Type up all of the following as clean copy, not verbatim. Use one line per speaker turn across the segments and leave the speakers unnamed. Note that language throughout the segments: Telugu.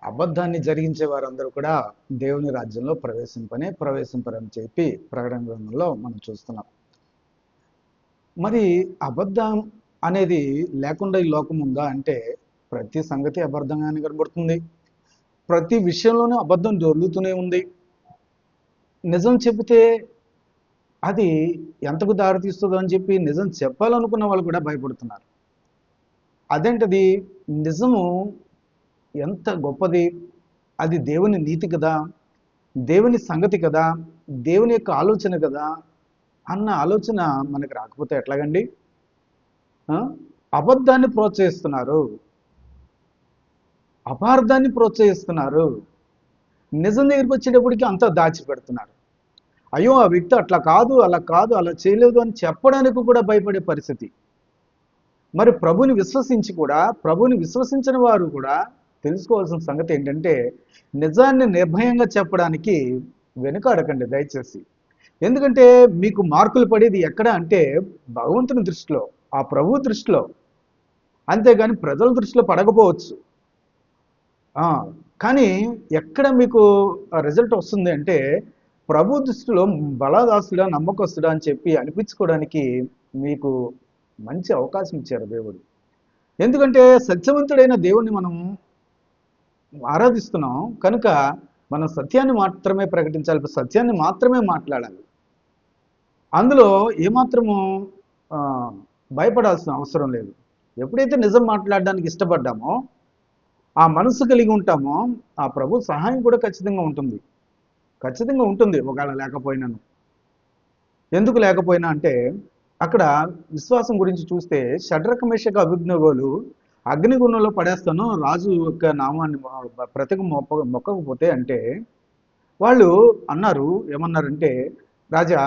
అబద్ధాన్ని జరిగించే వారందరూ కూడా దేవుని రాజ్యంలో ప్రవేశింపరని చెప్పి ప్రకటన గ్రంథంలో మనం చూస్తున్నాం. మరి అబద్ధం అనేది లేకుండా ఈ లోకం ఉందా అంటే ప్రతి సంగతి అబద్ధంగానే కనబడుతుంది. ప్రతి విషయంలోనూ అబద్ధం దొర్లుతూనే ఉంది. నిజం చెబితే అది ఎంతకు దారితీస్తుందో అని చెప్పి నిజం చెప్పాలనుకున్న వాళ్ళు కూడా భయపడుతున్నారు. అదేంటది? నిజము ఎంత గొప్పది, అది దేవుని నీతి కదా, దేవుని సంగతి కదా, దేవుని యొక్క ఆలోచన కదా అన్న ఆలోచన మనకు రాకపోతే ఎట్లాగండి? అబద్ధాన్ని ప్రోత్సహిస్తున్నారు, అపార్థాన్ని ప్రోత్సహిస్తున్నారు. నిజం దగ్గరికి వచ్చేటప్పటికి అంతా దాచిపెడుతున్నారు. అయ్యో ఆ వ్యక్తి అట్లా కాదు, అలా కాదు, అలా చేయలేదు అని చెప్పడానికి కూడా భయపడే పరిస్థితి. మరి ప్రభుని విశ్వసించిన వారు కూడా తెలుసుకోవాల్సిన సంగతి ఏంటంటే నిజాన్ని నిర్భయంగా చెప్పడానికి వెనుకాడకండి దయచేసి. ఎందుకంటే మీకు మార్కులు పడేది ఎక్కడ అంటే భగవంతుని దృష్టిలో, ఆ ప్రభు దృష్టిలో, అంతేగాని ప్రజల దృష్టిలో పడకపోవచ్చు. కానీ ఎక్కడ మీకు రిజల్ట్ వస్తుంది అంటే ప్రభు దృష్టిలో బలాదాసుడా, నమ్మకస్తుడా అని చెప్పి అనిపించుకోవడానికి మీకు మంచి అవకాశం ఇచ్చారు దేవుడు. ఎందుకంటే సత్యవంతుడైన దేవుణ్ణి మనం ఆరాధిస్తున్నాం కనుక మనం సత్యాన్ని మాత్రమే ప్రకటించాలి, సత్యాన్ని మాత్రమే మాట్లాడాలి. అందులో ఏమాత్రము భయపడాల్సిన అవసరం లేదు. ఎప్పుడైతే నిజం మాట్లాడడానికి ఇష్టపడ్డామో, ఆ మనసు కలిగి ఉంటామో, ఆ ప్రభు సహాయం కూడా ఖచ్చితంగా ఉంటుంది ఒకవేళ లేకపోయినాను. ఎందుకు లేకపోయినా అంటే అక్కడ విశ్వాసం గురించి చూస్తే షడ్రక మేషక అభిజ్ఞగోలు అగ్నిగుణంలో పడేస్తాను రాజు యొక్క నామాన్ని ప్రతిక మొక్కకపోతే అంటే వాళ్ళు ఏమన్నారంటే రాజా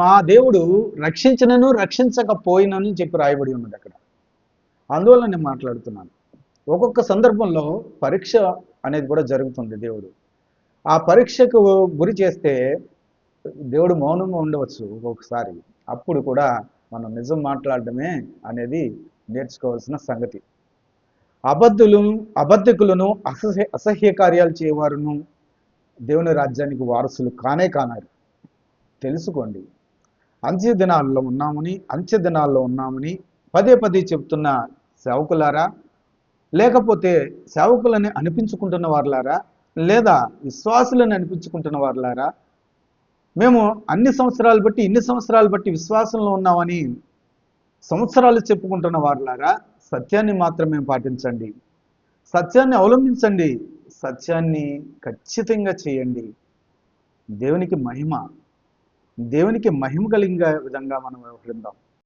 మా దేవుడు రక్షించినను రక్షించకపోయినని చెప్పి రాయబడి ఉన్నది అక్కడ. అందువల్ల నేను మాట్లాడుతున్నాను. ఒక్కొక్క సందర్భంలో పరీక్ష అనేది కూడా జరుగుతుంది. దేవుడు ఆ పరీక్షకు గురి చేస్తే దేవుడు మౌనంగా ఉండవచ్చు ఒక్కొక్కసారి. అప్పుడు కూడా మనం నిజం మాట్లాడడమే అనేది నేర్చుకోవాల్సిన సంగతి. అబద్ధికులను అసహ్య కార్యాలు చేయవారును దేవుని రాజ్యానికి వారసులు కానారు. తెలుసుకోండి. అంత్య దినాల్లో ఉన్నామని పదే చెప్తున్న సేవకులారా, లేకపోతే సేవకులని అనిపించుకుంటున్న వారులారా, లేదా విశ్వాసులను అనిపించుకుంటున్న వారులారా, మేము ఇన్ని సంవత్సరాలు బట్టి విశ్వాసంలో ఉన్నామని సంవత్సరాలు చెప్పుకుంటున్న వారులారా, సత్యాన్ని మాత్రమే పాటించండి, సత్యాన్ని అవలంబించండి, సత్యాన్ని ఖచ్చితంగా చేయండి. దేవునికి మహిమ కలిగే విధంగా మనం వ్యవహరిద్దాం.